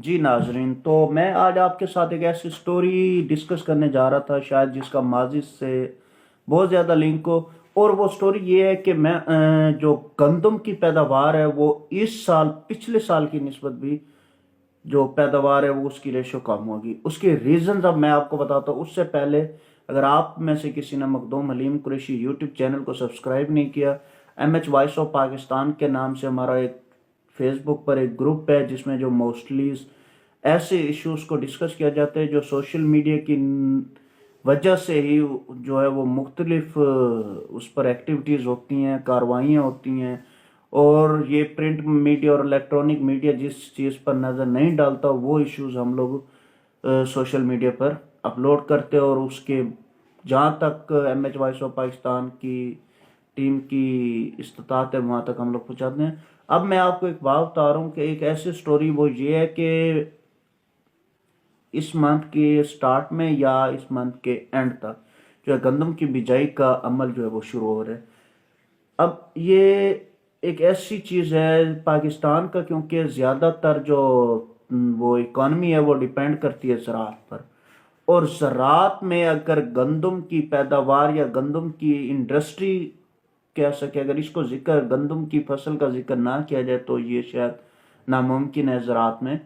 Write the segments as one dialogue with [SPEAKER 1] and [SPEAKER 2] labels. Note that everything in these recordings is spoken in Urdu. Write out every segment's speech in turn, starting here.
[SPEAKER 1] جی ناظرین، تو میں آج آپ کے ساتھ ایک ایسی سٹوری ڈسکس کرنے جا رہا تھا شاید جس کا ماضی سے بہت زیادہ لنک ہو۔ اور وہ سٹوری یہ ہے کہ میں جو گندم کی پیداوار ہے وہ اس سال پچھلے سال کی نسبت بھی جو پیداوار ہے وہ اس کی ریشو کم ہوگی۔ اس کے ریزنز اب میں آپ کو بتاتا ہوں۔ اس سے پہلے اگر آپ میں سے کسی نے مخدوم حلیم قریشی یوٹیوب چینل کو سبسکرائب نہیں کیا، M H Voice of Pakistan کے نام سے ہمارا ایک فیس بک پر ایک گروپ ہے جس میں جو موسٹلی ایسے ایشوز کو ڈسکس کیا جاتا ہے جو سوشل میڈیا کی وجہ سے ہی جو ہے وہ مختلف اس پر ایکٹیویٹیز ہوتی ہیں، کاروائیاں ہوتی ہیں، اور یہ پرنٹ میڈیا اور الیکٹرانک میڈیا جس چیز پر نظر نہیں ڈالتا وہ ایشوز ہم لوگ سوشل میڈیا پر اپلوڈ کرتے ہیں، اور اس کے جہاں تک M H Voice of Pakistan کی ٹیم کی استطاعت ہے وہاں تک ہم لوگ پہنچاتے ہیں۔ اب میں آپ کو ایک بات بتا رہا ہوں کہ ایک ایسی سٹوری وہ یہ ہے کہ اس منتھ کے سٹارٹ میں یا اس منتھ کے اینڈ تک جو ہے گندم کی بجائی کا عمل جو ہے وہ شروع ہو رہا ہے۔ اب یہ ایک ایسی چیز ہے پاکستان کا، کیونکہ زیادہ تر جو وہ اکانومی ہے وہ ڈیپینڈ کرتی ہے زراعت پر، اور زراعت میں اگر گندم کی پیداوار یا گندم کی انڈسٹری کہہ سکے، اگر اس کو ذکر گندم کی فصل کا ذکر نہ کیا جائے تو یہ شاید ناممکن ہے زراعت میں۔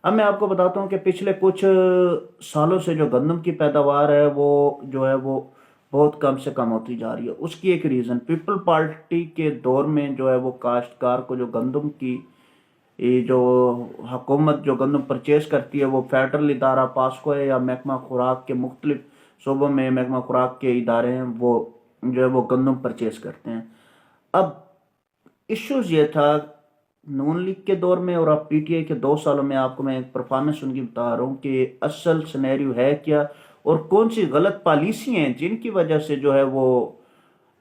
[SPEAKER 1] اب میں آپ کو بتاتا ہوں کہ پچھلے کچھ سالوں سے جو گندم کی پیداوار ہے وہ جو ہے وہ بہت کم سے کم ہوتی جا رہی ہے۔ اس کی ایک ریزن پیپل پارٹی کے دور میں جو ہے وہ کاشتکار کو جو گندم کی یہ جو حکومت جو گندم پرچیز کرتی ہے وہ فیڈرل ادارہ پاسکو ہے یا محکمہ خوراک کے مختلف صوبوں میں محکمہ خوراک کے ادارے ہیں، وہ جو ہے وہ گندم پرچیز کرتے ہیں۔ اب ایشوز یہ تھا نون لیگ کے دور میں اور اب پی ٹی آئی کے 2 سالوں میں، آپ کو میں ایک پرفارمنس ان کی بتا رہا ہوں کہ اصل سینیریو ہے کیا اور کون سی غلط پالیسی ہیں جن کی وجہ سے جو ہے وہ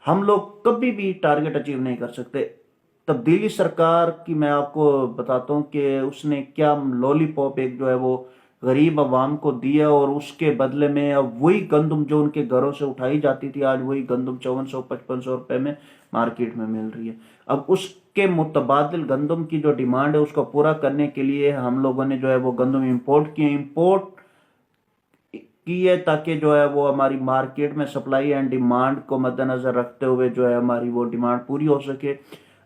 [SPEAKER 1] ہم لوگ کبھی بھی ٹارگٹ اچیو نہیں کر سکتے۔ تبدیلی سرکار کی میں آپ کو بتاتا ہوں کہ اس نے کیا لولی پاپ ایک جو ہے وہ غریب عوام کو دیا، اور اس کے بدلے میں اب وہی گندم جو ان کے گھروں سے اٹھائی جاتی تھی آج وہی گندم 5400-5500 روپے میں مارکیٹ میں مل رہی ہے۔ اب اس کے متبادل گندم کی جو ڈیمانڈ ہے اس کو پورا کرنے کے لیے ہم لوگوں نے جو ہے وہ گندم امپورٹ کی ہے تاکہ جو ہے وہ ہماری مارکیٹ میں سپلائی اینڈ ڈیمانڈ کو مد نظر رکھتے ہوئے جو ہے ہماری وہ ڈیمانڈ پوری ہو سکے۔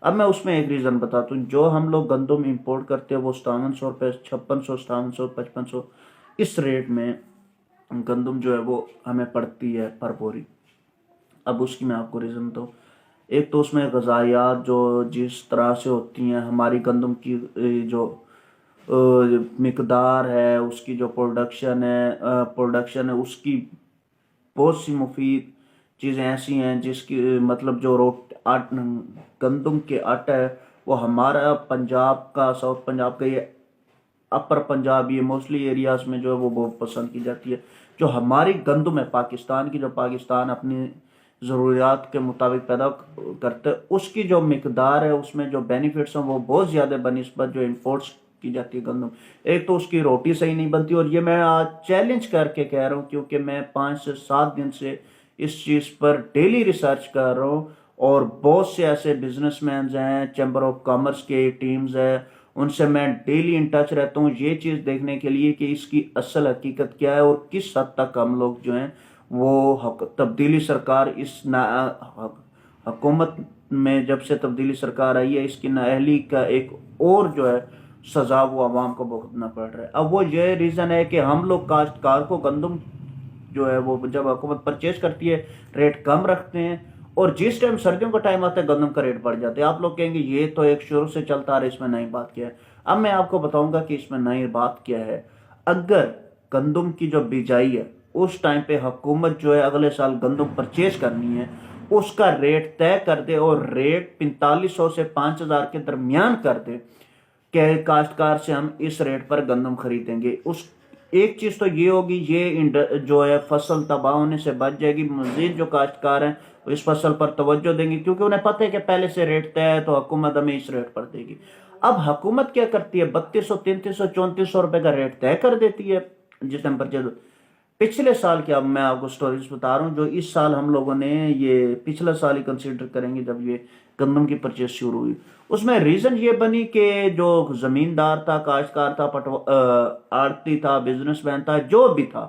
[SPEAKER 1] اب میں اس میں ایک ریزن بتاتا ہوں، جو ہم لوگ گندم امپورٹ کرتے ہیں وہ 5700 روپے، 5600، 5700، 5500 اس ریٹ میں گندم جو ہے وہ ہمیں پڑتی ہے پر بوری۔ اب اس کی میں آپ کو ریزن بتاؤں، ایک تو اس میں غذائیات جو جس طرح سے ہوتی ہیں، ہماری گندم کی جو مقدار ہے، اس کی جو پروڈکشن ہے اس کی بہت سی مفید چیزیں ایسی ہیں جس کی مطلب جو گندم کے آٹا ہے وہ ہمارا پنجاب کا، ساؤتھ پنجاب کا، یہ اپر پنجاب، یہ موسٹلی ایریاز میں جو ہے وہ بہت پسند کی جاتی ہے۔ جو ہماری گندم ہے پاکستان کی، جو پاکستان اپنی ضروریات کے مطابق پیدا کرتے ہیں، اس کی جو مقدار ہے اس میں جو بینیفٹس ہیں وہ بہت زیادہ بنسبت جو امپورٹس کی جاتی ہے گندم۔ ایک تو اس کی روٹی صحیح نہیں بنتی، اور یہ میں آج چیلنج کر کے کہہ رہا ہوں کیونکہ میں 5 سے 7 دن سے اس چیز پر ڈیلی ریسرچ کر رہا ہوں، اور بہت سے ایسے بزنس مینز ہیں، چیمبر آف کامرس کے ٹیمز ہیں، ان سے میں ڈیلی ان ٹچ رہتا ہوں یہ چیز دیکھنے کے لیے کہ اس کی اصل حقیقت کیا ہے اور کس حد تک ہم لوگ جو ہیں وہ تبدیلی سرکار اس حکومت میں جب سے تبدیلی سرکار آئی ہے اس کی نااہلی کا ایک اور جو ہے سزا وہ عوام کو بھگتنا پڑ رہا ہے۔ اب وہ یہ ریزن ہے کہ ہم لوگ کاشتکار کو گندم جو ہے وہ جب حکومت پرچیز کرتی ہے ریٹ کم رکھتے ہیں، اور جس ٹائم سردیوں کا ٹائم آتا ہے گندم کا ریٹ بڑھ جاتا ہے۔ آپ لوگ کہیں گے یہ تو ایک شروع سے چلتا آ رہا ہے، اس میں نئی بات کیا ہے؟ اب میں آپ کو بتاؤں گا کہ اس میں نئی بات کیا ہے۔ اگر گندم کی جو بیجائی ہے اس ٹائم پہ حکومت جو ہے اگلے سال گندم پرچیز کرنی ہے، اس کا ریٹ طے کر دے اور ریٹ 4500 سے 5000 کے درمیان کر دے کہ کاشتکار سے ہم اس ریٹ پر گندم خریدیں گے، اس ایک چیز تو یہ ہوگی، یہ جو ہے فصل تباہ ہونے سے بچ جائے گی۔ مزید جو کاشتکار ہیں وہ اس فصل پر توجہ دیں گے کیونکہ انہیں پتہ ہے کہ پہلے سے ریٹ طے ہے تو حکومت ہمیں اس ریٹ پر دے گی۔ اب حکومت کیا کرتی ہے، 3200، 3300، 3400 روپے کا ریٹ طے کر دیتی ہے جس ٹائم پرچیز، پچھلے سال کی اب میں آپ کو سٹوریز بتا رہا ہوں جو اس سال ہم لوگوں نے یہ پچھلا سال ہی کنسیڈر کریں گے جب یہ گندم کی پرچیز شروع ہوئی. اس میں ریزن یہ بنی کہ جو زمیندار تھا، کاشتکار تھا، آڑتی تھا، بزنس مین تھا، جو بھی تھا،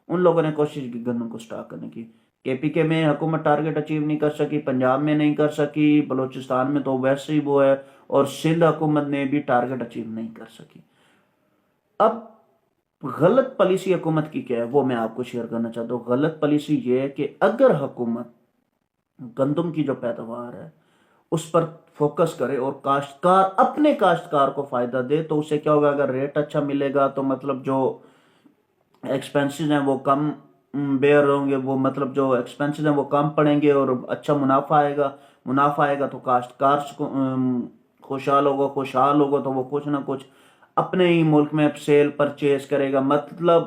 [SPEAKER 1] ان لوگوں نے کوشش کی گندم کو سٹاک کرنے کی. کے پی کے میں حکومت ٹارگٹ اچیو نہیں کر سکی، پنجاب میں نہیں کر سکی، بلوچستان میں تو ویسے ہی وہ ہے، اور سندھ حکومت نے بھی ٹارگٹ اچیو نہیں کر سکی. اب غلط پالیسی حکومت کی کیا ہے وہ میں آپ کو شیئر کرنا چاہتا ہوں. غلط پالیسی یہ ہے کہ اگر حکومت گندم کی جو پیداوار ہے اس پر فوکس کرے اور کاشتکار اپنے کاشتکار کو فائدہ دے تو اسے کیا ہوگا، اگر ریٹ اچھا ملے گا تو مطلب جو ایکسپینسز ہیں وہ کم بیئر ہوں گے، وہ مطلب جو ایکسپینسز ہیں وہ کم پڑیں گے اور اچھا منافع آئے گا. منافع آئے گا تو کاشتکار خوشحال ہوگا تو وہ کچھ نہ کچھ اپنے ہی ملک میں سیل پرچیز کرے گا. مطلب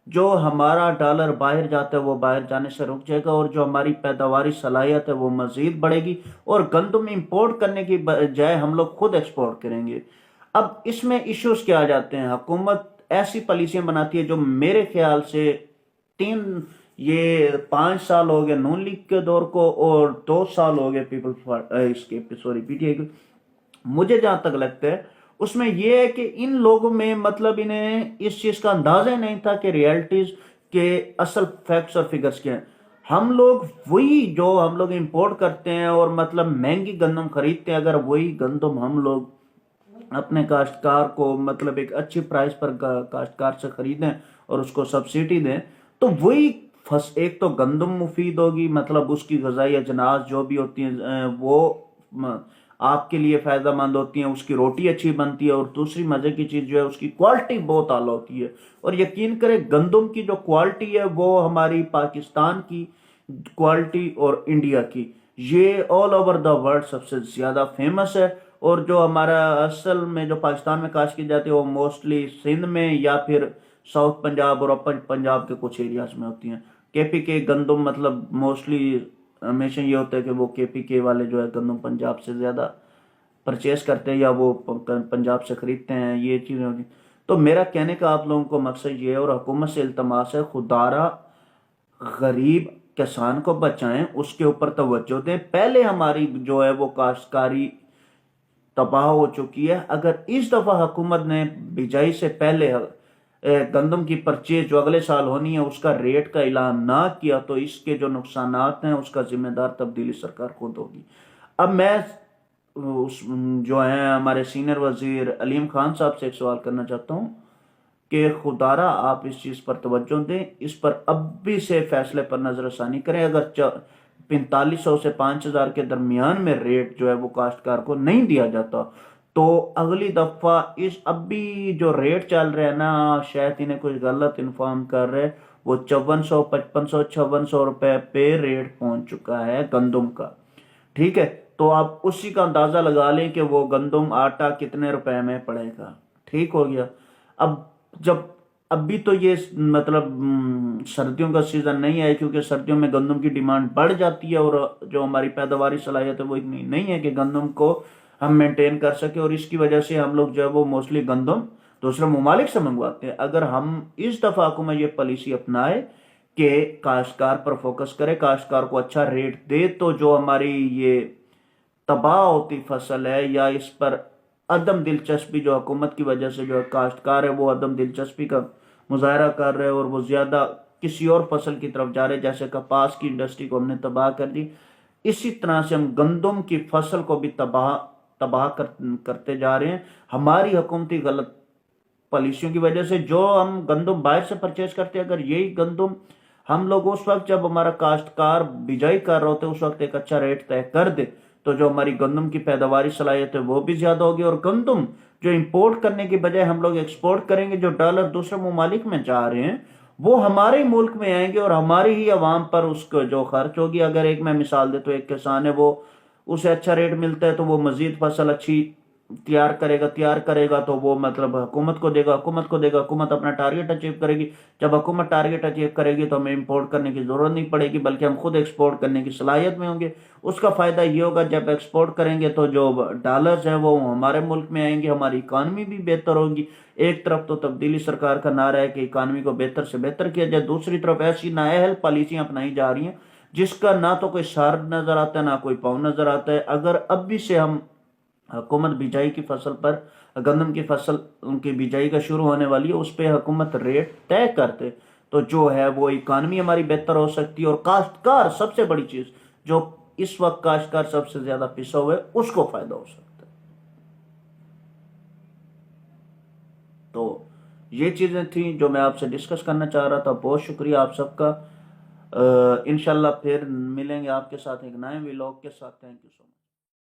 [SPEAKER 1] جو ہمارا ڈالر باہر جاتا ہے وہ باہر جانے سے رک جائے گا اور جو ہماری پیداواری صلاحیت ہے وہ مزید بڑھے گی، اور گندم امپورٹ کرنے کی بجائے ہم لوگ خود ایکسپورٹ کریں گے. اب اس میں ایشوز کیا آ جاتے ہیں، حکومت ایسی پالیسیاں بناتی ہے جو میرے خیال سے یہ 5 سال ہو گئے نون لیگ کے دور کو اور 2 سال ہو گئے پی ٹی آئی کو. مجھے جہاں تک لگتا ہے اس میں یہ ہے کہ ان لوگوں میں مطلب انہیں اس چیز کا اندازہ نہیں تھا کہ ریئلٹیز کے اصل فیکٹس اور فگرز کیا ہیں. ہم لوگ وہی جو ہم لوگ امپورٹ کرتے ہیں اور مطلب مہنگی گندم خریدتے ہیں، اگر وہی گندم ہم لوگ اپنے کاشتکار کو مطلب ایک اچھی پرائس پر کاشتکار سے خریدیں اور اس کو سبسڈی دیں تو وہی ایک تو گندم مفید ہوگی، مطلب اس کی غذائی اجناس جو بھی ہوتی ہیں وہ آپ کے لیے فائدہ مند ہوتی ہیں، اس کی روٹی اچھی بنتی ہے، اور دوسری مزے کی چیز جو ہے اس کی کوالٹی بہت اعلیٰ ہوتی ہے. اور یقین کریں گندم کی جو کوالٹی ہے وہ ہماری پاکستان کی کوالٹی اور انڈیا کی یہ آل اوور دا ورلڈ سب سے زیادہ فیمس ہے. اور جو ہمارا اصل میں جو پاکستان میں کاشت کی جاتی ہے وہ موسٹلی سندھ میں یا پھر ساؤتھ پنجاب اور اپر پنجاب کے کچھ ایریاز میں ہوتی ہیں. کے پی کے گندم مطلب موسٹلی ہمیشہ یہ ہوتا ہے کہ وہ کے پی کے والے جو ہے گندم پنجاب سے زیادہ پرچیز کرتے ہیں یا وہ پنجاب سے خریدتے ہیں، یہ چیزیں ہوتی ہیں. تو میرا کہنے کا آپ لوگوں کو مقصد یہ ہے اور حکومت سے التماس ہے، خدارا غریب کسان کو بچائیں، اس کے اوپر توجہ دیں. پہلے ہماری جو ہے وہ کاشتکاری تباہ ہو چکی ہے. اگر اس دفعہ حکومت نے بجائی سے پہلے گندم کی پرچیز جو اگلے سال ہونی ہے اس کا ریٹ کا اعلان نہ کیا تو اس کے جو نقصانات ہیں اس کا ذمہ دار تبدیلی سرکار خود ہوگی. اب میں جو ہیں ہمارے سینئر وزیر علیم خان صاحب سے ایک سوال کرنا چاہتا ہوں کہ خدارا آپ اس چیز پر توجہ دیں، اس پر اب بھی سے فیصلے پر نظر ثانی کریں. اگر 4500 سے 5000 کے درمیان میں ریٹ جو ہے وہ کاشتکار کو نہیں دیا جاتا تو اگلی دفعہ اب بھی جو ریٹ چل رہا ہے نا، شاید انہیں کچھ غلط انفارم کر رہے، وہ 5400 5500 5600 روپے پہ ریٹ پہنچ چکا ہے گندم کا. ٹھیک ہے، تو آپ اسی کا اندازہ لگا لیں کہ وہ گندم آٹا کتنے روپے میں پڑے گا. ٹھیک ہو گیا. اب بھی تو یہ مطلب سردیوں کا سیزن نہیں ہے کیونکہ سردیوں میں گندم کی ڈیمانڈ بڑھ جاتی ہے اور جو ہماری پیداواری صلاحیت ہے وہ اتنی نہیں ہے کہ گندم کو ہم مینٹین کر سکے، اور اس کی وجہ سے ہم لوگ جو ہے وہ موسٹلی گندم دوسرے ممالک سے منگواتے ہیں. اگر ہم اس دفعہ حکومت یہ پالیسی اپنائے کہ کاشتکار پر فوکس کرے، کاشتکار کو اچھا ریٹ دے، تو جو ہماری یہ تباہ ہوتی فصل ہے یا اس پر عدم دلچسپی جو حکومت کی وجہ سے جو کاشتکار ہے وہ عدم دلچسپی کا مظاہرہ کر رہے اور وہ زیادہ کسی اور فصل کی طرف جا رہے، جیسے کپاس کی انڈسٹری کو ہم نے تباہ کر دی، اسی طرح سے ہم گندم کی فصل کو بھی تباہ کرتے جا رہے ہیں ہماری حکومتی غلط پالیسیوں کی وجہ سے. جو ہم گندم باہر سے پرچیز کرتے ہیں، اگر یہی گندم ہم لوگ اس وقت جب ہمارا کاشتکار بجائی کر رہے ہوتے اس وقت ایک اچھا ریٹ طے کر دے تو جو ہماری گندم کی پیداواری صلاحیت ہے وہ بھی زیادہ ہوگی، اور گندم جو امپورٹ کرنے کی بجائے ہم لوگ ایکسپورٹ کریں گے، جو ڈالر دوسرے ممالک میں جا رہے ہیں وہ ہمارے ملک میں آئیں گے اور ہماری ہی عوام پر اس کو جو خرچ ہوگی. اگر ایک میں مثال دے تو ایک کسان ہے وہ اسے اچھا ریٹ ملتا ہے تو وہ مزید فصل اچھی تیار کرے گا تو وہ مطلب حکومت کو دے گا، حکومت اپنا ٹارگیٹ اچیو کرے گی۔ جب حکومت ٹارگیٹ اچیو کرے گی تو ہمیں امپورٹ کرنے کی ضرورت نہیں پڑے گی، بلکہ ہم خود ایکسپورٹ کرنے کی صلاحیت میں ہوں گے۔ اس کا فائدہ یہ ہوگا جب ایکسپورٹ کریں گے تو جو ڈالرز ہیں وہ ہمارے ملک میں آئیں گے، ہماری اکانومی بھی بہتر ہوگی۔ ایک طرف تو تبدیلی سرکار کا نعرہ ہے کہ اکانومی کو بہتر سے بہتر کیا جائے، دوسری طرف ایسی نااہل پالیسیاں اپنائی جا رہی ہیں جس کا نہ تو کوئی سار نظر آتا ہے نہ کوئی پاؤں نظر آتا ہے۔ اگر اب بھی سے ہم حکومت بیجائی کی فصل پر، گندم کی فصل ان کی بیجائی کا شروع ہونے والی ہے، اس پہ حکومت ریٹ طے کرتے تو جو ہے وہ اکانومی ہماری بہتر ہو سکتی ہے، اور کاشتکار سب سے بڑی چیز جو اس وقت کاشتکار سب سے زیادہ پسا ہوا ہے اس کو فائدہ ہو سکتا ہے۔ تو یہ چیزیں تھیں جو میں آپ سے ڈسکس کرنا چاہ رہا تھا۔ بہت شکریہ آپ سب کا۔ انشاءاللہ پھر ملیں گے آپ کے ساتھ ایک نئے ویلاگ کے ساتھ۔ Thank you so much.